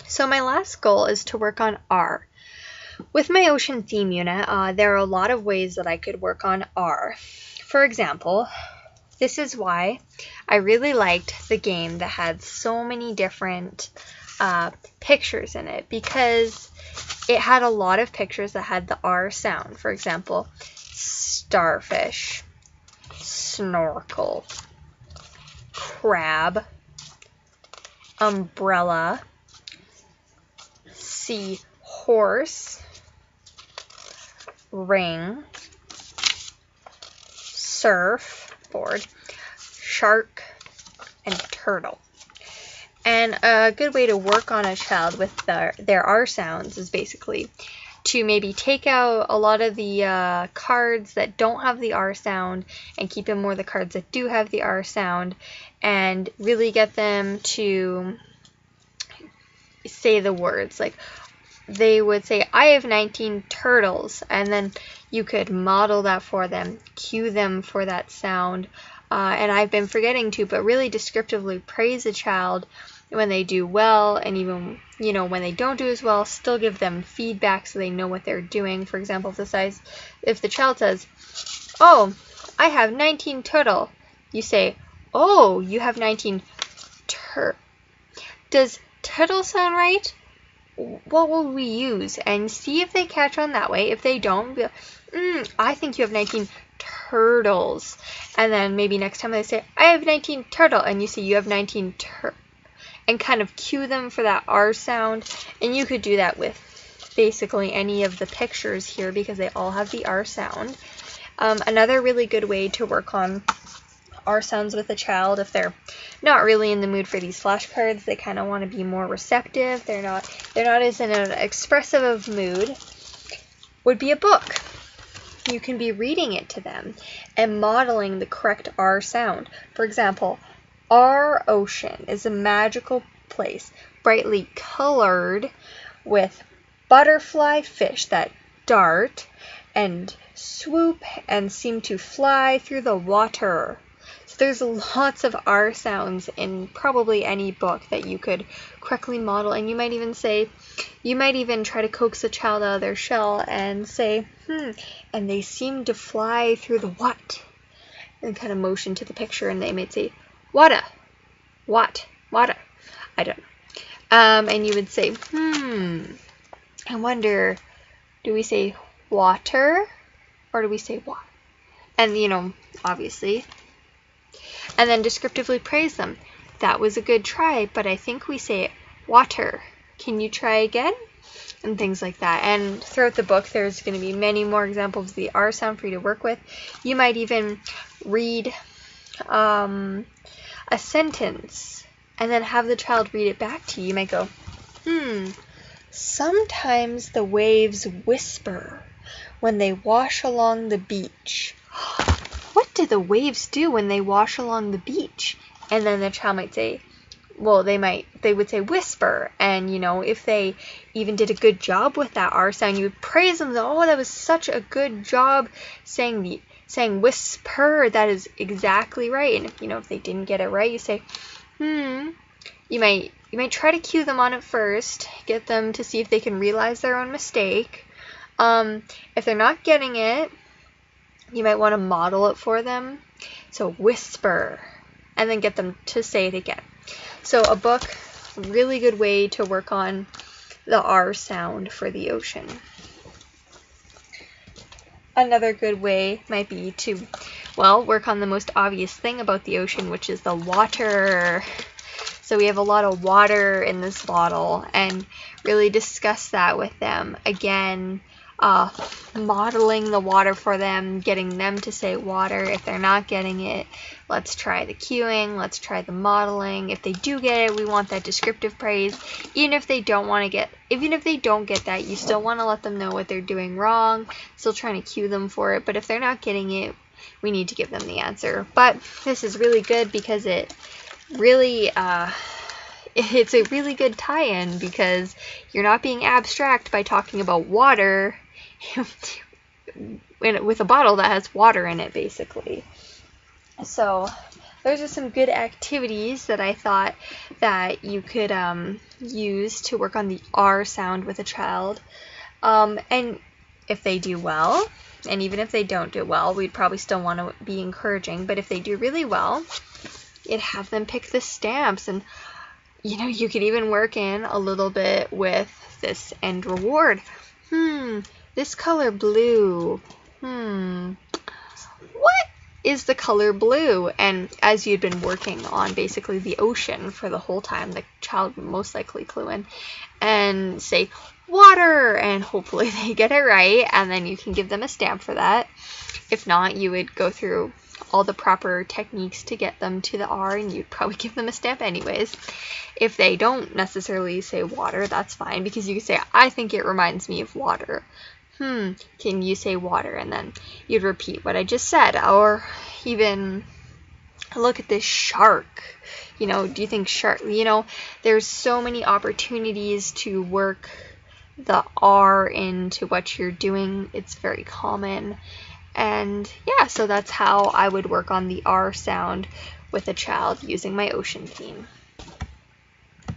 So my last goal is to work on R. With my ocean theme unit, there are a lot of ways that I could work on R. For example, this is why I really liked the game that had so many different pictures in it, because it had a lot of pictures that had the R sound. For example, starfish, snorkel, crab, umbrella, seahorse, ring, surfboard, shark, and turtle. And a good way to work on a child with their R sounds is basically to maybe take out a lot of the cards that don't have the R sound and keep in more the cards that do have the R sound, and really get them to say the words. Like, they would say, I have 19 turtles, and then you could model that for them, cue them for that sound. And I've been forgetting to, but really descriptively praise a child when they do well, and even, when they don't do as well, still give them feedback so they know what they're doing. For example, if the child says, oh, I have 19 turtle, you say, oh, you have 19 Does turtle sound right? What will we use? And see if they catch on that way. If they don't, be like, I think you have 19 turtles. And then maybe next time they say, I have 19 turtle, and you say you have 19 and kind of cue them for that R sound. And you could do that with basically any of the pictures here because they all have the R sound. Another really good way to work on R sounds with a child, if they're not really in the mood for these flashcards, they kind of want to be more receptive, they're not as in an expressive of mood, would be a book. You can be reading it to them and modeling the correct R sound. For example, our ocean is a magical place, brightly colored with butterfly fish that dart and swoop and seem to fly through the water. So there's lots of R sounds in probably any book that you could correctly model, and you might even try to coax a child out of their shell and say, and they seem to fly through the what? And kind of motion to the picture, and they might say, water, water, I don't know. And you would say, I wonder, do we say water or do we say what? And, obviously. And then descriptively praise them. That was a good try, but I think we say water. Can you try again? And things like that. And throughout the book, there's going to be many more examples of the R sound for you to work with. You might even read a sentence and then have the child read it back to you. You might go, sometimes the waves whisper when they wash along the beach. What do the waves do when they wash along the beach? And then the child might say, well, they would say whisper. And, if they even did a good job with that R sound, you would praise them. Oh, that was such a good job saying whisper. That is exactly right. And, if they didn't get it right, you say, You might try to cue them on it first, get them to see if they can realize their own mistake. If they're not getting it, you might want to model it for them. So whisper, and then get them to say it again. So a book, really good way to work on the R sound for the ocean. Another good way might be to, work on the most obvious thing about the ocean, which is the water. So we have a lot of water in this bottle, and really discuss that with them. Again, modeling the water for them, getting them to say water. If they're not getting it, let's try the cueing, let's try the modeling. If they do get it, we want that descriptive praise. Even if they don't get that, you still want to let them know what they're doing wrong, still trying to cue them for it. But if they're not getting it, we need to give them the answer. But this is really good because it's a really good tie-in, because you're not being abstract by talking about water with a bottle that has water in it, basically. So those are some good activities that I thought that you could use to work on the R sound with a child. And if they do well, and even if they don't do well, we'd probably still want to be encouraging, but if they do really well, you'd have them pick the stamps, and you could even work in a little bit with this end reward. This color blue. What is the color blue? And as you'd been working on basically the ocean for the whole time, the child would most likely clue in and say water, and hopefully they get it right, and then you can give them a stamp for that. If not, you would go through all the proper techniques to get them to the R, and you'd probably give them a stamp anyways. If they don't necessarily say water, that's fine, because you could say, I think it reminds me of water. Can you say water? And then you'd repeat what I just said. Or even, look at this shark. Do you think shark? There's so many opportunities to work the R into what you're doing. It's very common. And yeah, so that's how I would work on the R sound with a child using my ocean theme.